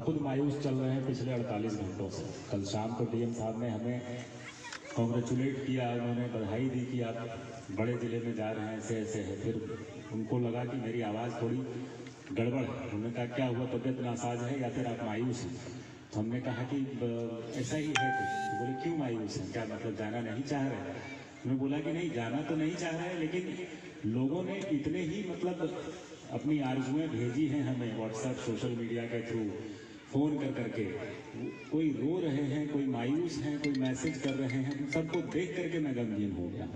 खुद मायूस चल रहे हैं पिछले 48 घंटों से। कल शाम को डीएम साहब ने हमें कॉन्ग्रेचुलेट किया, उन्होंने बधाई दी कि आप बड़े ज़िले में जा रहे हैं, ऐसे ऐसे है। फिर उनको लगा कि मेरी आवाज़ थोड़ी गड़बड़ है। उन्होंने कहा क्या हुआ, तबीयत नासाज है या फिर आप मायूस हैं? तो हमने कहा कि ऐसा ही है कुछ। तो बोले क्यों मायूस हैं, क्या मतलब जाना नहीं चाह रहे? उन्होंने बोला कि नहीं, जाना तो नहीं चाह रहे, लेकिन लोगों ने इतने ही मतलब अपनी आरजुएं भेजी हैं हमें व्हाट्सएप सोशल मीडिया के थ्रू, फ़ोन कर करके। कोई रो रहे हैं, कोई मायूस हैं, कोई मैसेज कर रहे हैं। उन सबको देख करके मैं गमगीन हो गया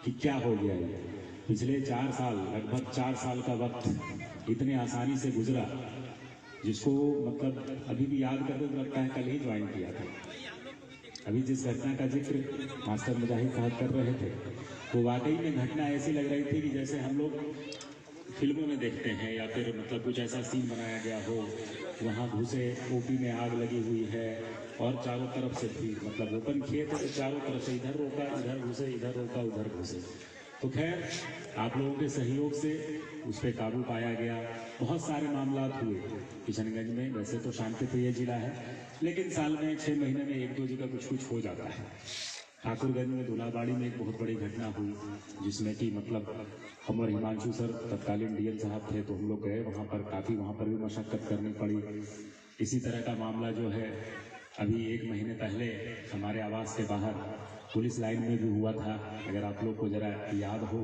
कि क्या हो गया ये। पिछले 4 साल, लगभग 4 साल का वक्त इतने आसानी से गुजरा, जिसको मतलब अभी भी याद करते तो लगता है कल ही ज्वाइन किया था। अभी जिस घटना का जिक्र मास्टर मुजाहिद साहब कर रहे थे, वो वाकई में घटना ऐसी लग रही थी कि जैसे हम लोग फिल्मों में देखते हैं, या फिर मतलब कुछ ऐसा सीन बनाया गया हो, वहाँ घुसे, ओपी में आग लगी हुई है और चारों तरफ से भी मतलब ओपन खेत है, तो चारों तरफ से इधर रोका, इधर घुसे, इधर रोका, उधर घुसे। तो खैर आप लोगों के सहयोग से उस पर काबू पाया गया। बहुत सारे मामला हुए किशनगंज में। वैसे तो शांतिप्रिय जिला है, लेकिन साल में 6 महीने में 1-2 जगह कुछ कुछ हो जाता है। ठाकुरगंज में धुलाबाड़ी में एक बहुत बड़ी घटना हुई, जिसमें कि मतलब हम और हिमांशु सर तत्कालीन डीएम साहब थे, तो हम लोग गए वहाँ पर। काफ़ी वहाँ पर भी मशक्कत करनी पड़ी। इसी तरह का मामला जो है अभी 1 महीने पहले हमारे आवास के बाहर पुलिस लाइन में भी हुआ था। अगर आप लोग को ज़रा याद हो,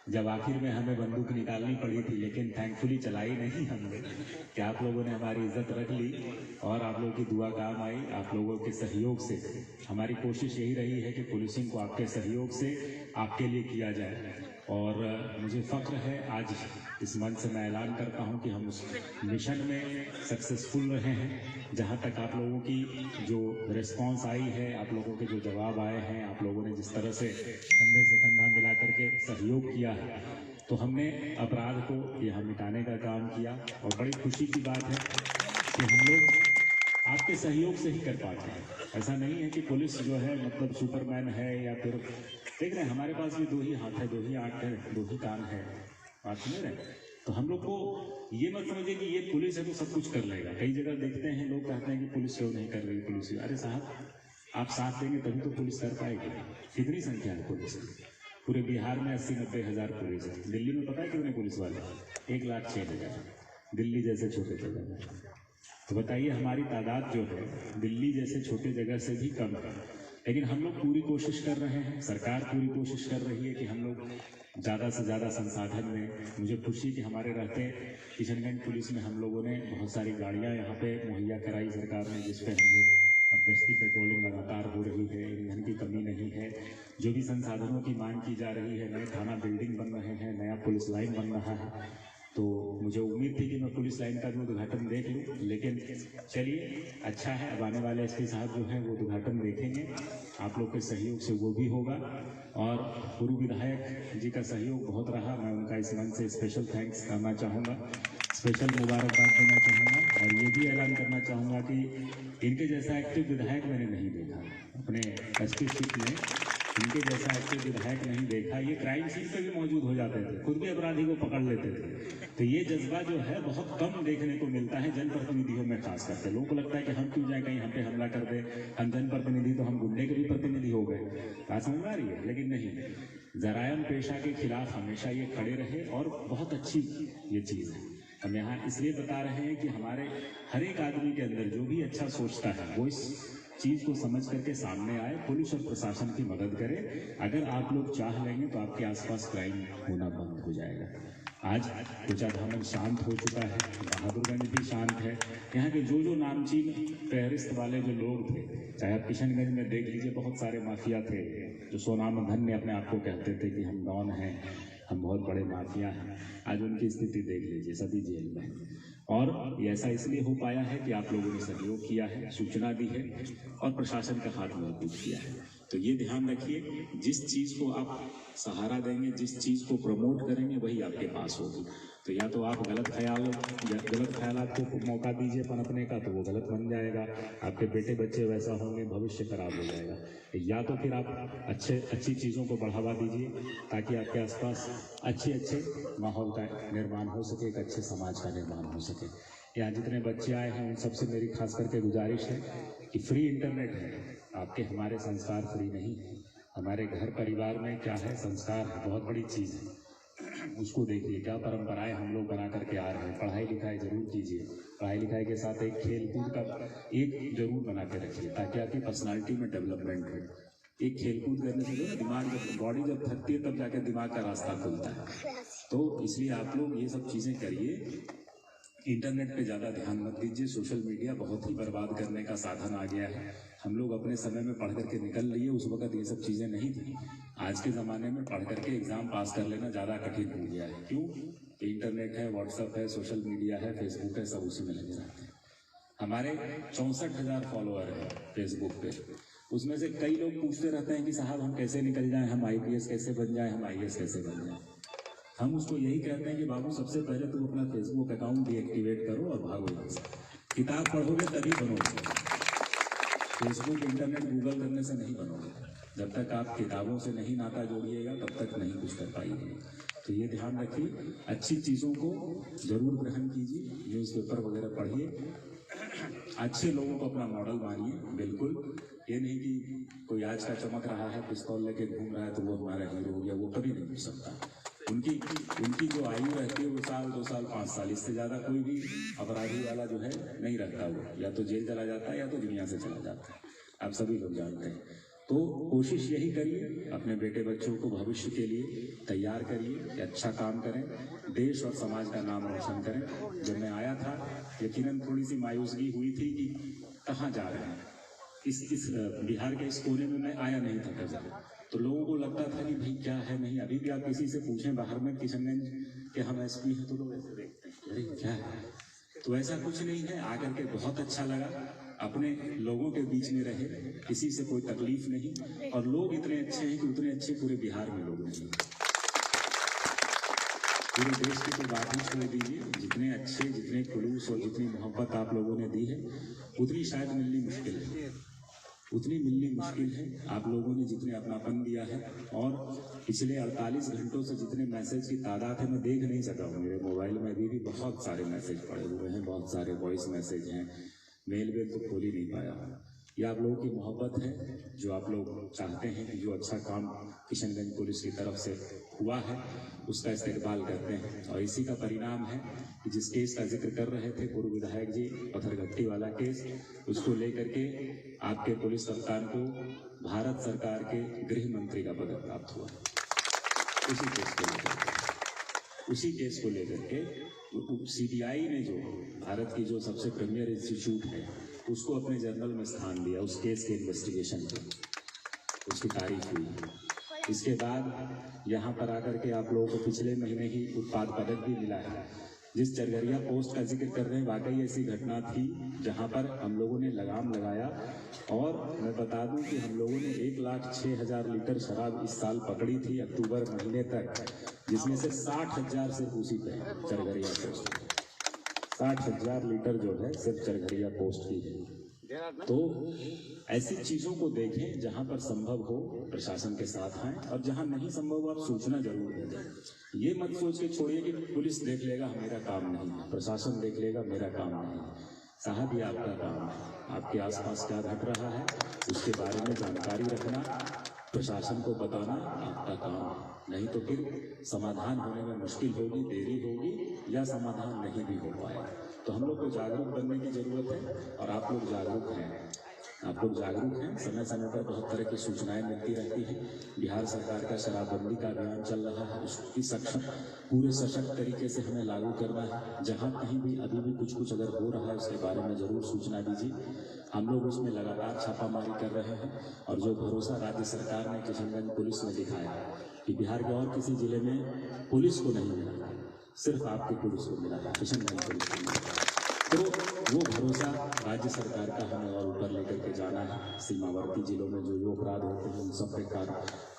जब आखिर में हमें बंदूक निकालनी पड़ी थी, लेकिन थैंकफुली चलाई नहीं हमने, कि आप लोगों ने हमारी इज्जत रख ली और आप लोगों की दुआ काम आई। आप लोगों के सहयोग से हमारी कोशिश यही रही है कि पुलिसिंग को आपके सहयोग से आपके लिए किया जाए। और मुझे फ़ख्र है आज इस मंच से मैं ऐलान करता हूं कि हम उस मिशन में सक्सेसफुल रहे हैं। जहां तक आप लोगों की जो रिस्पांस आई है, आप लोगों के जो जवाब आए हैं, आप लोगों ने जिस तरह से कंधे से कंधा मिला करके सहयोग किया है, तो हमने अपराध को यहाँ मिटाने का काम किया। और बड़ी खुशी की बात है कि हम लोग आपके सहयोग से ही कर पाते हैं। ऐसा नहीं है कि पुलिस जो है मतलब सुपरमैन है, या फिर देख रहे हैं हमारे पास भी 2 ही हाथ है, 2 ही आंख है, 2 ही कान है, बात सुन रहे हैं। तो हम लोग को ये मत समझिए कि ये पुलिस है तो सब कुछ कर लेगा। कई जगह देखते हैं लोग कहते हैं कि पुलिस क्यों नहीं कर रही, पुलिस। अरे साहब, आप साथ देंगे तभी तो पुलिस कर पाएगी। कितनी संख्या है पुलिस की? पूरे बिहार में 80-90 हज़ार पुलिस है। दिल्ली में पता है कितने पुलिस वाले? 1,06,000, दिल्ली जैसे छोटे जगह में। तो बताइए, हमारी तादाद जो है दिल्ली जैसे छोटे जगह से भी कम है। लेकिन हम लोग पूरी कोशिश कर रहे हैं, सरकार पूरी कोशिश कर रही है कि हम लोग ज़्यादा से ज़्यादा संसाधन में। मुझे खुशी कि हमारे रहते किशनगंज पुलिस में हम लोगों ने बहुत सारी गाड़ियाँ यहाँ पे मुहैया कराई सरकार ने, जिस पे हम लोग अब गश्ती पेट्रोलिंग लगातार हो रही है। ईंधन की कमी नहीं है। जो भी संसाधनों की मांग की जा रही है, नए थाना बिल्डिंग बन रहे हैं, नया पुलिस लाइन बन रहा है। तो मुझे उम्मीद थी कि मैं पुलिस लाइन का भी उद्घाटन देख लूँ, लेकिन चलिए अच्छा है, अब आने वाले एसपी साहब जो हैं वो उद्घाटन देखेंगे। आप लोग के सहयोग से वो भी होगा। और पूर्व विधायक जी का सहयोग बहुत रहा, मैं उनका इस मंच से स्पेशल थैंक्स करना चाहूँगा, स्पेशल मुबारकबाद देना चाहूँगा। और ये भी ऐलान करना चाहूँगा कि इनके जैसा एक्टिव विधायक मैंने नहीं देखा अपने एसपी सीट में। इनके जैसा एक्टिव विधायक नहीं देखा। ये क्राइम सीन पे भी मौजूद हो जाते थे, खुद भी अपराधी को पकड़ लेते थे। तो ये जज्बा जो है बहुत कम देखने को मिलता है जनप्रतिनिधियों में खास करके। लोगों को लगता है कि हम क्यों जाए कहीं हम पे हमला कर दे, हम जनप्रतिनिधि तो हम गुंडे के भी प्रतिनिधि हो गए। बात समझ में आ रही है? लेकिन नहीं, जरायम पेशा के खिलाफ हमेशा ये खड़े रहे, और बहुत अच्छी ये चीज़ है। हम यहाँ इसलिए बता रहे हैं कि हमारे हर एक आदमी के अंदर जो भी अच्छा सोचता है वो इस चीज़ को समझ करके सामने आए, पुलिस और प्रशासन की मदद करे। अगर आप लोग चाह लेंगे तो आपके आसपास क्राइम होना बंद हो जाएगा। आज कोचाधामन शांत हो चुका है, बहादुरगंज भी शांत है। यहाँ के जो नामचीन टेररिस्ट वाले जो लोग थे, चाहे आप किशनगंज में देख लीजिए, बहुत सारे माफिया थे जो सोनाम धन्य अपने आप को कहते थे कि हम डॉन हैं, हम बहुत बड़े माफिया हैं। आज उनकी स्थिति देख लीजिए, सभी जेल में हैं। और ऐसा इसलिए हो पाया है कि आप लोगों ने सहयोग किया है, सूचना दी है और प्रशासन का हाथ मजबूत किया है। तो ये ध्यान रखिए, जिस चीज़ को आप सहारा देंगे, जिस चीज़ को प्रमोट करेंगे, वही आपके पास होगी। तो या तो आप गलत ख्यालात को मौका दीजिए पनपने का, तो वो गलत बन जाएगा। आपके बेटे बच्चे वैसा होंगे, भविष्य खराब हो जाएगा। या तो फिर आप अच्छी चीज़ों को बढ़ावा दीजिए, ताकि आपके आसपास अच्छे माहौल का निर्माण हो सके, एक अच्छे समाज का निर्माण हो सके। यहाँ जितने बच्चे आए हैं उन सबसे मेरी खास करके गुजारिश है कि फ्री इंटरनेट है, आपके हमारे संस्कार फ्री नहीं है। हमारे घर परिवार में क्या है, संस्कार है, बहुत बड़ी चीज़ है। उसको देखिए, क्या परंपराएं हम लोग बना करके आ रहे हैं। पढ़ाई लिखाई जरूर कीजिए, पढ़ाई लिखाई के साथ एक खेल कूद का एक जरूर बना के रखिए, ताकि आपकी पर्सनालिटी में डेवलपमेंट हो। एक खेल कूद करने से जो दिमाग, जब बॉडी जब थकती है तब जाकर दिमाग का रास्ता खुलता है। तो इसलिए आप लोग ये सब चीज़ें करिए। इंटरनेट पे ज़्यादा ध्यान मत दीजिए। सोशल मीडिया बहुत ही बर्बाद करने का साधन आ गया है। हम लोग अपने समय में पढ़ करके निकल लिए, उस वक्त ये सब चीज़ें नहीं थी। आज के ज़माने में पढ़ करके एग्ज़ाम पास कर लेना ज़्यादा कठिन हो गया है। क्यों? इंटरनेट है, व्हाट्सअप है, सोशल मीडिया है, फेसबुक है, सब उसी में लगे रहते हैं। हमारे 64,000 फॉलोअर हैं फेसबुक पे। उसमें से कई लोग पूछते रहते हैं कि साहब हम कैसे निकल जाएं, हम IPS कैसे बन जाएं, हम IAS कैसे बन जाएं। हम उसको यही कहते हैं कि बाबू सबसे पहले तुम अपना फेसबुक अकाउंट डीएक्टिवेट करो और भागो यहाँ से। किताब पढ़ोगे तभी बनोगे। फेसबुक, इंटरनेट, गूगल करने से नहीं बनोगे। जब तक आप किताबों से नहीं नाता जोड़िएगा तब तक नहीं कुछ कर पाइएगा। तो ये ध्यान रखिए, अच्छी चीज़ों को जरूर ग्रहण कीजिए, न्यूज़पेपर वगैरह पढ़िए, अच्छे लोगों को अपना मॉडल मानिए। बिल्कुल ये नहीं कि कोई आज का चमक रहा है, पिस्तौल लेके घूम रहा है तो वो हमारा हीरो हो गया, वो कभी नहीं हो सकता। उनकी जो आयु रहती है वो 1 साल 2 साल 5 साल, इससे ज़्यादा कोई भी अपराधी वाला जो है नहीं रहता। वो या तो जेल चला जाता है या तो दुनिया से चला जाता है, आप सभी लोग जानते हैं। तो कोशिश यही करिए, अपने बेटे बच्चों को भविष्य के लिए तैयार करिए कि अच्छा काम करें, देश और समाज का नाम रोशन करें। जब मैं आया था यकीनन थोड़ी सी मायूसगी हुई थी कि कहाँ जा रहे हैं। इस बिहार के इस कोने में मैं आया नहीं था कभी, तो लोगों को लगता था कि भाई क्या है नहीं। अभी भी आप किसी से पूछें बाहर में किशनगंज के हम SP हैं तो लोग ऐसे देखते हैं, अरे क्या है। तो ऐसा कुछ नहीं है, आकर के बहुत अच्छा लगा। अपने लोगों के बीच में रहे, किसी से कोई तकलीफ नहीं, और लोग इतने अच्छे हैं कि उतने अच्छे पूरे बिहार में लोग नहीं। पूरे देश की तो बात ही छोड़ दीजिए, जितने अच्छे, जितने खुलूस और जितनी मोहब्बत आप लोगों ने दी है उतनी शायद मिलनी मुश्किल है, उतनी मिलनी मुश्किल है। आप लोगों ने जितने अपनापन दिया है, और पिछले 48 घंटों से जितने मैसेज की तादाद है मैं देख नहीं सका हूँ। मेरे मोबाइल में अभी भी बहुत सारे मैसेज पड़े हुए हैं, बहुत सारे वॉइस मैसेज हैं, मेल तो खोल ही नहीं पाया हूँ। ये आप लोगों की मोहब्बत है, जो आप लोग चाहते हैं कि जो अच्छा काम किशनगंज पुलिस की तरफ से हुआ है उसका इस्तेकबाल करते हैं। और इसी का परिणाम है कि जिस केस का जिक्र कर रहे थे पूर्व विधायक जी, पत्थरघट्टी वाला केस, उसको लेकर के आपके पुलिस कप्तान को भारत सरकार के गृह मंत्री का पद प्राप्त हुआ। उसी केस को लेकर के CBI ने, जो भारत की जो सबसे प्रीमियर इंस्टीट्यूट है, उसको अपने जर्नल में स्थान दिया उस केस के इन्वेस्टिगेशन को, उसकी तारीफ हुई। इसके बाद यहाँ पर आकर के आप लोगों को पिछले महीने ही उत्पाद पदक भी मिला है। जिस चरघरिया पोस्ट का जिक्र कर रहे हैं, वाकई ऐसी घटना थी जहाँ पर हम लोगों ने लगाम लगाया। और मैं बता दूं कि हम लोगों ने 1,06,000 लीटर शराब इस साल पकड़ी थी अक्टूबर महीने तक, जिसमें से 60,000 सिर्फ उसी पे चरघरिया पोस्ट, 60,000 लीटर जो है सिर्फ चरघरिया पोस्ट की है। तो ऐसी चीजों को देखें, जहां पर संभव हो प्रशासन के साथ आए, और जहां नहीं संभव हो आप सूचना जरूर दें। ये मत सोच के छोड़िए कि पुलिस देख लेगा मेरा काम नहीं है, प्रशासन देख लेगा मेरा काम नहीं है। साहब ये आपका काम है, आपके आसपास क्या घट रहा है उसके बारे में जानकारी रखना, प्रशासन को बताना आपका काम है। नहीं तो फिर समाधान होने में मुश्किल होगी, देरी होगी, या समाधान नहीं भी हो पाएगा। तो हम लोग को जागरूक बनने की जरूरत है, और आप लोग जागरूक हैं, आप लोग जागरूक हैं। समय समय पर बहुत तरह की सूचनाएं मिलती रहती हैं। बिहार सरकार का शराबबंदी का अभियान चल रहा है, उसकी पूरे सशक्त तरीके से हमें लागू करना है। जहां कहीं भी अभी भी कुछ अगर हो रहा है उसके बारे में जरूर सूचना दीजिए। हम लोग उसमें लगातार छापामारी कर रहे हैं, और जो भरोसा राज्य सरकार ने किशनगंज पुलिस में दिखाया कि बिहार के और किसी जिले में पुलिस को नहीं मिला, सिर्फ आपकी पुलिस को मिला है, किशनगंज पुलिस को मिला। तो वो भरोसा राज्य सरकार का हमें और ऊपर लेकर के जाना है। सीमावर्ती जिलों में जो अपराध होते हैं उन सब पे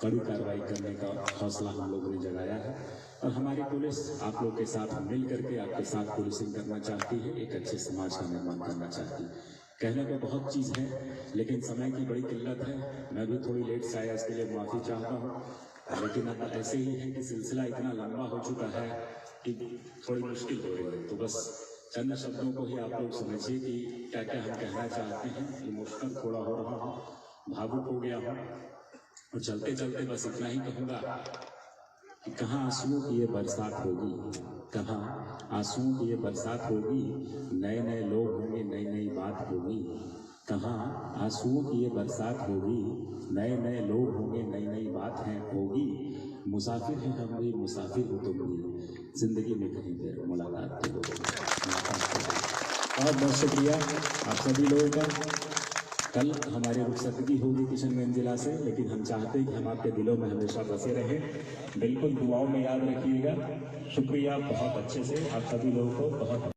कड़ी कार्रवाई करने का हौसला हम लोगों ने जगाया है, और हमारी पुलिस आप लोग के साथ मिल करके आपके साथ पुलिसिंग करना चाहती है, एक अच्छे समाज का निर्माण करना चाहती है। कहने को बहुत चीज़ है, लेकिन समय की बड़ी किल्लत है। मैं भी थोड़ी लेट से आया, इसके लिए माफ़ी चाहता हूँ, लेकिन अब ऐसे ही है कि सिलसिला इतना लंबा हो चुका है कि थोड़ी मुश्किल हो रही है। तो बस चंद शब्दों को ही आप लोग समझिए कि क्या क्या हम कहना चाहते हैं। इमोशनल थोड़ा हो रहा हूँ, भावुक हो गया हूँ, और चलते चलते बस इतना ही कहूँगा कि कहाँ आंसुओं की ये बरसात होगी, कहाँ आंसुओं की ये बरसात होगी, नए नए लोग होंगे, नई नई बात होगी। कहाँ आंसुओं की ये बरसात होगी, नए नए लोग होंगे, नई नई बात है होगी। मुसाफिर हैं हम भी, मुसाफिर हो तुम भी, जिंदगी में कहीं फिर मुलाकात तो होगी। बहुत बहुत शुक्रिया आप सभी लोगों का। कल हमारी रुखसतगी होगी किशनगंज जिला से, लेकिन हम चाहते हैं कि हम आपके दिलों में हमेशा बसे रहें। बिल्कुल दुआओं में याद रखिएगा। शुक्रिया बहुत अच्छे से आप सभी लोगों को बहुत